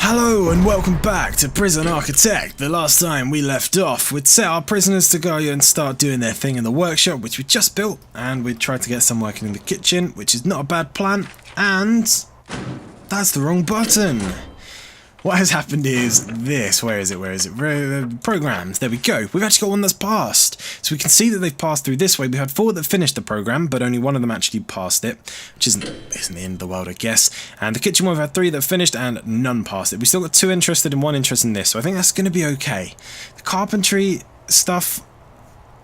Hello and welcome back to Prison Architect. The last time we left off, we'd set our prisoners to go and start doing their thing in the workshop, which we just built, and we tried to get some working in the kitchen, which is not a bad plan, and that's the wrong button. What has happened is this. Where is it? Programs. There we go. We've actually got one that's passed. So we can see that they've passed through this way. We had 4 that finished the program, but only one of them actually passed it, which isn't the end of the world, I guess. And the kitchen one, we've had 3 that finished and none passed it. We still got 2 interested and 1 interested in this, so I think that's going to be okay. The carpentry stuff,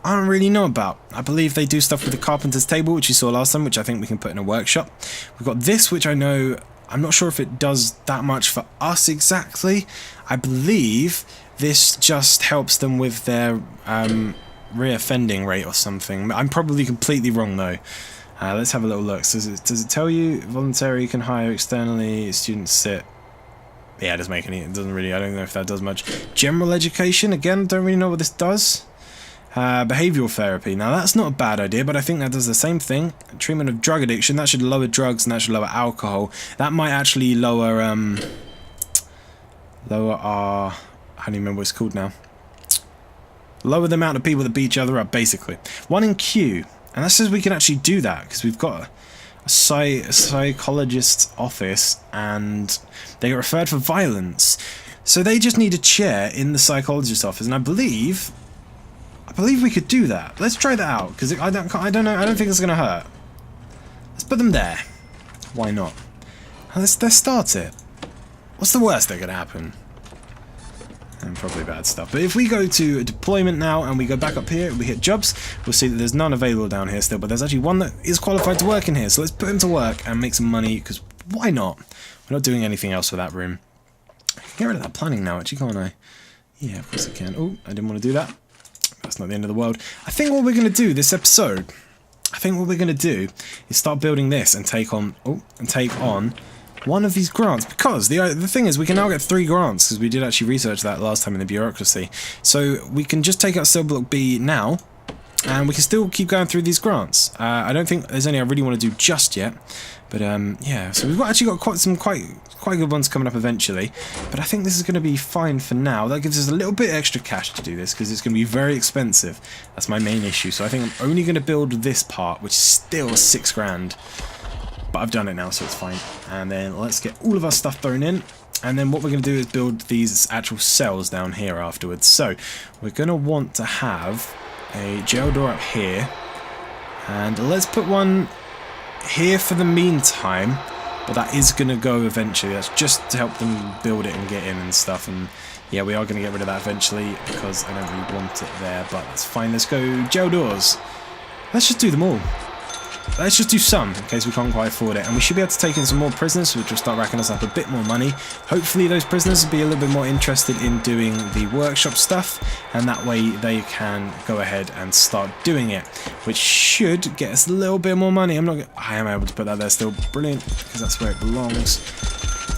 I don't really know about. I believe they do stuff with the carpenter's table, which you saw last time, which I think we can put in a workshop. We've got this, which I know... I'm not sure if it does that much for us exactly. I believe this just helps them with their reoffending rate or something. I'm probably completely wrong though. Let's have a little look. So does it tell you voluntary, you can hire externally, students sit? Yeah, it doesn't make any, it doesn't really, I don't know if that does much. General education, again, don't really know what this does. Behavioural therapy. Now that's not a bad idea, but I think that does the same thing. Treatment of drug addiction, that should lower drugs and that should lower alcohol. That might actually lower our... I don't even remember what it's called now. Lower the amount of people that beat each other up, basically. 1 in Q. And that says we can actually do that, because we've got a psychologist's office, and they get referred for violence. So they just need a chair in the psychologist's office, and I believe we could do that. Let's try that out, because I don't know. I don't think it's going to hurt. Let's put them there. Why not? Let's start it. What's the worst that could happen? And probably bad stuff. But if we go to deployment now and we go back up here, we hit jobs, we'll see that there's none available down here still, but there's actually one that is qualified to work in here. So let's put him to work and make some money, because why not? We're not doing anything else for that room. I can get rid of that planning now, actually, can't I? Yeah, of course I can. Oh, I didn't want to do that. That's not the end of the world. I think what we're going to do this episode, is start building this and take on one of these grants, because the thing is we can now get 3 grants, because we did actually research that last time in the bureaucracy. So we can just take out cell block B now, and we can still keep going through these grants. I don't think there's any I really want to do just yet, but yeah. So we've actually got quite good ones coming up eventually, but I think this is going to be fine for now. That gives us a little bit extra cash to do this, because it's going to be very expensive. That's my main issue. So I think I'm only going to build this part, which is still 6 grand, but I've done it now, so it's fine. And then let's get all of our stuff thrown in. And then what we're going to do is build these actual cells down here afterwards. So we're going to want to have a jail door up here, and let's put one here for the meantime, but that is going to go eventually. That's just to help them build it and get in and stuff. And yeah, we are going to get rid of that eventually, because I don't really want it there, but that's fine. Let's go jail doors. Let's just do them all. Let's just do some, in case we can't quite afford it. And we should be able to take in some more prisoners, which will start racking us up a bit more money. Hopefully those prisoners will be a little bit more interested in doing the workshop stuff, and that way they can go ahead and start doing it, which should get us a little bit more money. I am able to put that there still. Brilliant, because that's where it belongs.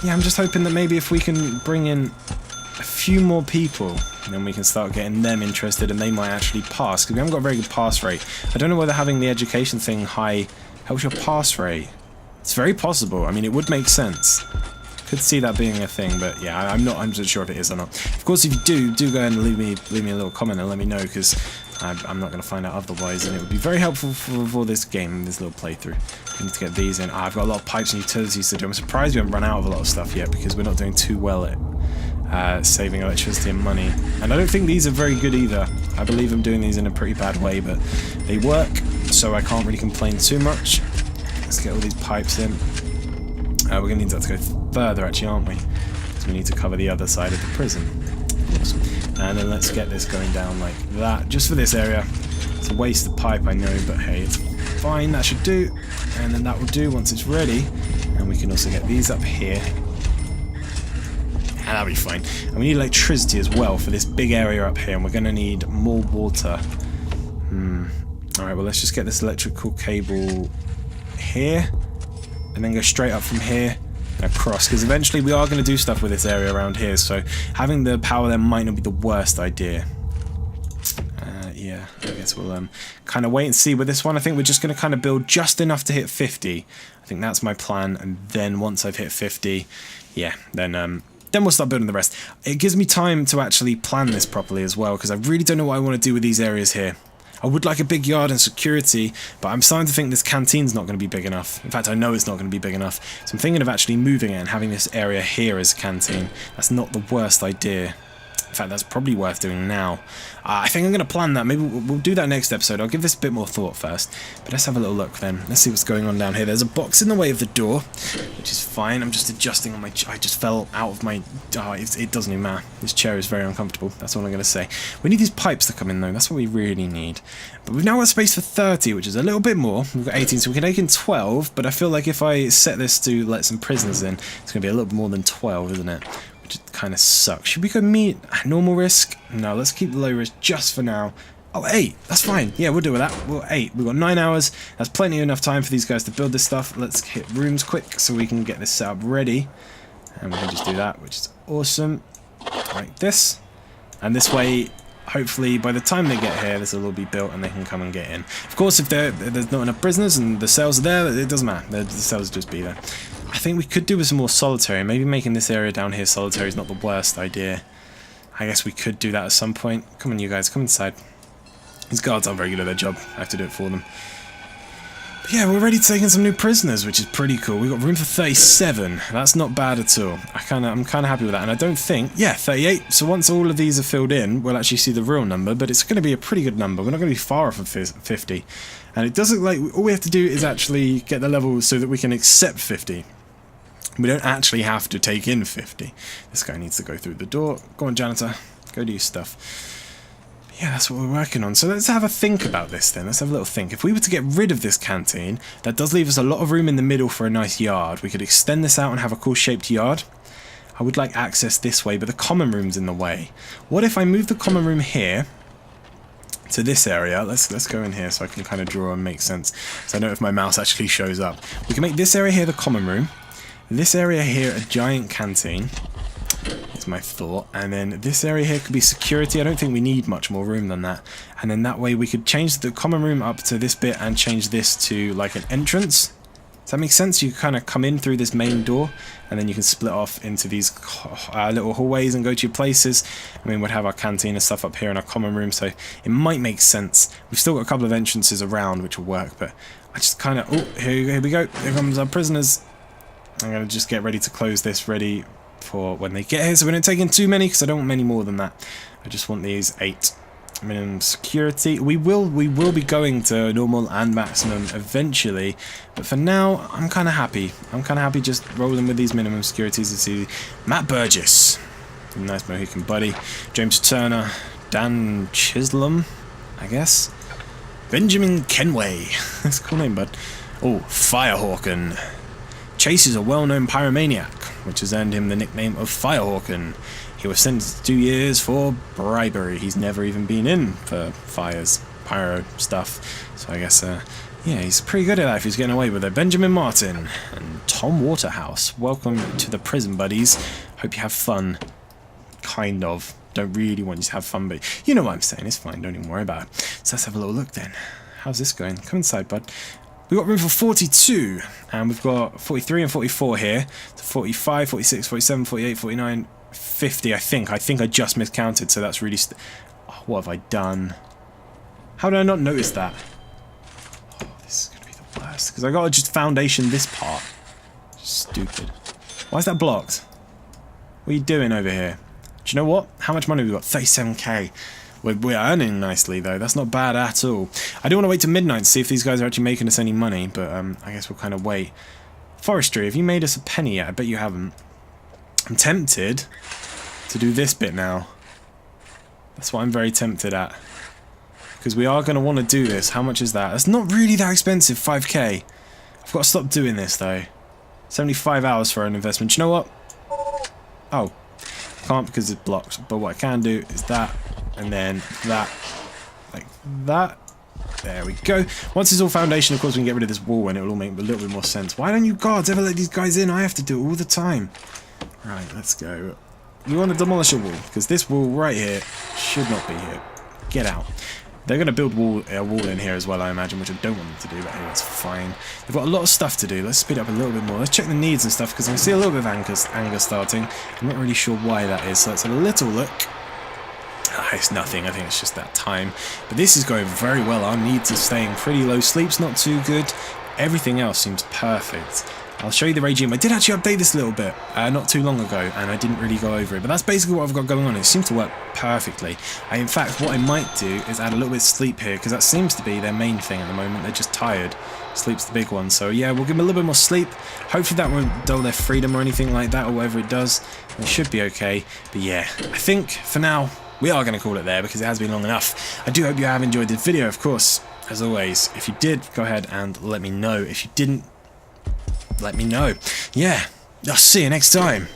Yeah, I'm just hoping that maybe if we can bring in a few more people, and then we can start getting them interested, and they might actually pass, because we haven't got a very good pass rate. I don't know whether having the education thing high helps your pass rate. It's very possible. I mean, it would make sense. Could see that being a thing, but yeah, I'm not 100% sure if it is or not. Of course, if you do go ahead and leave me a little comment and let me know, because I'm not going to find out otherwise, and it would be very helpful for this game, this little playthrough. We need to get these in. I've got a lot of pipes and utilities to do. I'm surprised we haven't run out of a lot of stuff yet, because we're not doing too well at saving electricity and money. And I don't think these are very good either. I believe I'm doing these in a pretty bad way, but they work, so I can't really complain too much. Let's get all these pipes in. We're going to need that to go further, actually, aren't we? Because we need to cover the other side of the prison. And then let's get this going down like that, just for this area. It's a waste of pipe, I know, but hey, it's fine. That should do. And then that will do once it's ready. And we can also get these up here. That'll be fine. And we need electricity as well for this big area up here, and we're going to need more water. Alright, well, let's just get this electrical cable here, and then go straight up from here and across, because eventually we are going to do stuff with this area around here, so having the power there might not be the worst idea. Yeah, I guess we'll kind of wait and see with this one. I think we're just going to kind of build just enough to hit 50. I think that's my plan, and then once I've hit 50, yeah, then Then we'll start building the rest. It gives me time to actually plan this properly as well, because I really don't know what I want to do with these areas here. I would like a big yard and security, but I'm starting to think this canteen's not going to be big enough. In fact, I know it's not going to be big enough. So I'm thinking of actually moving it and having this area here as a canteen. That's not the worst idea. In fact, that's probably worth doing now. I think I'm going to plan that. Maybe we'll do that next episode. I'll give this a bit more thought first. But let's have a little look then. Let's see what's going on down here. There's a box in the way of the door, which is fine. I'm just adjusting on my... I just fell out of my... Oh, it doesn't even matter. This chair is very uncomfortable. That's all I'm going to say. We need these pipes to come in, though. That's what we really need. But we've now got space for 30, which is a little bit more. We've got 18, so we can take in 12. But I feel like if I set this to let some prisoners in, it's going to be a little bit more than 12, isn't it? Which kind of sucks. Should we go meet normal risk? No, let's keep the low risk just for now. Oh, 8. That's fine. Yeah, we'll do with that. We'll 8. We've got 9 hours. That's plenty enough time for these guys to build this stuff. Let's hit rooms quick so we can get this set up ready. And we can just do that, which is awesome. Like this. And this way, hopefully, by the time they get here, this will all be built and they can come and get in. Of course, if there's not enough prisoners and the cells are there, it doesn't matter. The cells will just be there. I think we could do with some more solitary. Maybe making this area down here solitary is not the worst idea. I guess we could do that at some point. Come on, you guys, come inside. These guards aren't very good at their job. I have to do it for them. But yeah, we're ready to take in some new prisoners, which is pretty cool. We've got room for 37. That's not bad at all. I'm kind of happy with that. And I don't think... Yeah, 38. So once all of these are filled in, we'll actually see the real number. But it's going to be a pretty good number. We're not going to be far off of 50. And it does look like all we have to do is actually get the level so that we can accept 50. We don't actually have to take in 50. This guy needs to go through the door. Go on, janitor. Go do your stuff. Yeah, that's what we're working on. So let's have a think about this then. Let's have a little think. If we were to get rid of this canteen, that does leave us a lot of room in the middle for a nice yard. We could extend this out and have a cool shaped yard. I would like access this way, but the common room's in the way. What if I move the common room here to this area? Let's go in here so I can kind of draw and make sense. So I know if my mouse actually shows up. We can make this area here the common room. This area here a giant canteen. Is my thought. And then this area here could be security. I don't think we need much more room than that. And then that way we could change the common room up to this bit and change this to like an entrance. Does that make sense? You kind of come in through this main door and then you can split off into these little hallways and go to your places. I mean, we'd have our canteen and stuff up here in our common room, so it might make sense. We've still got a couple of entrances around which will work, but I just kind of... Oh, here we go. Here comes our prisoners. I'm going to just get ready to close this ready for when they get here, so we don't take in too many because I don't want many more than that. I just want these 8. Minimum security. We will be going to normal and maximum eventually, but for now I'm kind of happy. I'm kind of happy just rolling with these minimum securities. To see Matt Burgess, nice Mohican buddy, James Turner, Dan Chisholm, I guess, Benjamin Kenway. That's a cool name, bud. Oh, Firehawken. Chase is a well-known pyromaniac, which has earned him the nickname of Firehawken. He was sentenced to 2 years for bribery. He's never even been in for pyro stuff. So I guess, yeah, he's pretty good at that if he's getting away with it. Benjamin Martin and Tom Waterhouse. Welcome to the prison, buddies. Hope you have fun. Kind of. Don't really want you to have fun, but you know what I'm saying. It's fine. Don't even worry about it. So let's have a little look then. How's this going? Come inside, bud. We've got room for 42, and we've got 43 and 44 here. So 45, 46, 47, 48, 49, 50, I think. I think I just miscounted, so that's really... Oh, what have I done? How did I not notice that? Oh, this is going to be the worst, because I got to just foundation this part. Stupid. Why is that blocked? What are you doing over here? Do you know what? How much money have we got? 37k. We're earning nicely, though. That's not bad at all. I do want to wait till midnight to see if these guys are actually making us any money, but I guess we'll kind of wait. Forestry, have you made us a penny yet? I bet you haven't. I'm tempted to do this bit now. That's what I'm very tempted at. Because we are going to want to do this. How much is that? That's not really that expensive, 5k. I've got to stop doing this, though. 75 hours for an investment. Do you know what? Oh. Can't because it's blocked. But what I can do is that. And then that, like that. There we go. Once it's all foundation, of course, we can get rid of this wall and it will all make a little bit more sense. Why don't you guards ever let these guys in? I have to do it all the time. Right, let's go. We want to demolish a wall, because this wall right here should not be here. Get out. They're going to build a wall in here as well, I imagine, which I don't want them to do, but hey, that's fine. They've got a lot of stuff to do. Let's speed up a little bit more. Let's check the needs and stuff, because I can see a little bit of anger starting. I'm not really sure why that is, so let's have a little look. It's nothing, I think it's just that time. But this is going very well. Our needs are staying pretty low. Sleep's not too good. Everything else seems perfect. I'll show you the regime. I did actually update this a little bit not too long ago, and I didn't really go over it. But that's basically what I've got going on. It seems to work perfectly. In fact, what I might do is add a little bit of sleep here, because that seems to be their main thing at the moment. They're just tired. Sleep's the big one. So yeah, we'll give them a little bit more sleep. Hopefully that won't dull their freedom or anything like that, or whatever it does. It should be okay. But yeah, I think for now, we are going to call it there, because it has been long enough. I do hope you have enjoyed this video, of course. As always, if you did, go ahead and let me know. If you didn't, let me know. Yeah, I'll see you next time.